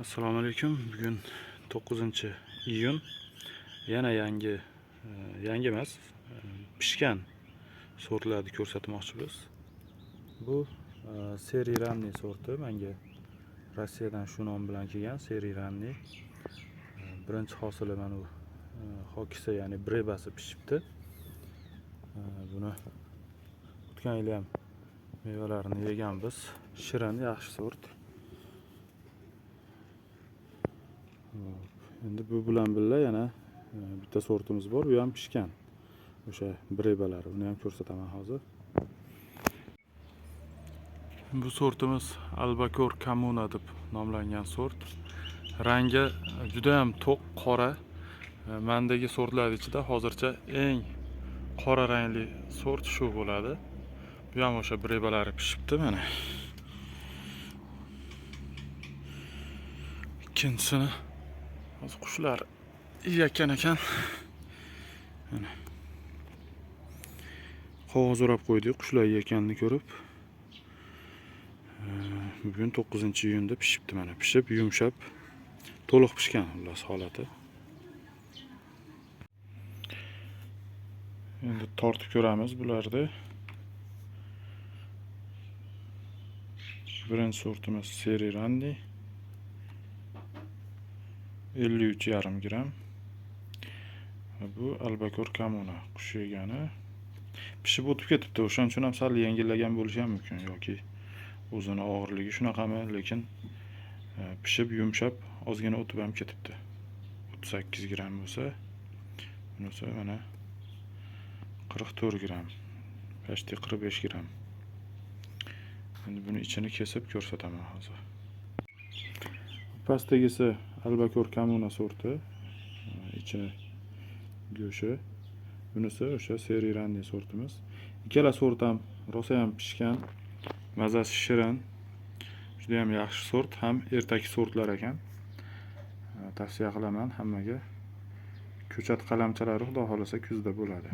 Assalomu alaykum. Bugun 9-iyun. Yana yangi emas, pishgan sortlarni ko'rsatmoqchimiz. Bu seri ranni sorti. Menga Rossiyadan shu nom bilan kelgan seri ranni. Birinchi hosili mana bu hokisi, ya'ni brebasi pishibdi. Buni o'tgan yil ham mevalarini yeganmiz. Shirin, yaxshi sort. Endi bu bilan birga yana bitta sortimiz bor, u ham pishgan. O'sha brebalari, uni ham ko'rsataman hozir. Bu sortimiz Albacor Comuna deb nomlangan sort. Rangi juda ham to'q qora. Mendagi sortlar ichida hozircha eng qora rangli sort shu bo'ladi. Bu ham o'sha brebalari pishibdi mana. Ikkinchisini hozir qushlar yeyotgan ekan. Mana qog'oz o'rab qo'ydik, qushlar yeyotganini ko'rib. Bugun 9-iyunda pishibdi mana. Pishib, yumshab, to'liq pishgan xullas holati. Endi tortib ko'ramiz bularni. Birinchi sortimiz seri ranni. 53,5 gram. Bu Albacor Comuna qush yegani. Pishib o'tib ketibdi. O'shaning uchun ham sal yengillagan bo'lishi ham mumkin yoki o'zini og'irligi shunaqami, lekin pishib yumshab ozgina o'tib ham ketibdi. 38 gram bo'lsa, bunisi mana 44 gram, почти 45 gram. Endi buni ichini kesib ko'rsataman hozir. Pastagisi Albacor Comuna sorti, ichini go'shi. Bunisi o'sha seri ranni sortimiz. Ikkala sort ham rosa ham pishgan, mazasi shirin. Juda ham yaxshi sort, ham ertaki sortlar ekan. Tavsiya qilaman hammaga. Ko'chat qalamchalari xudo xolasa kuzda bo'ladi.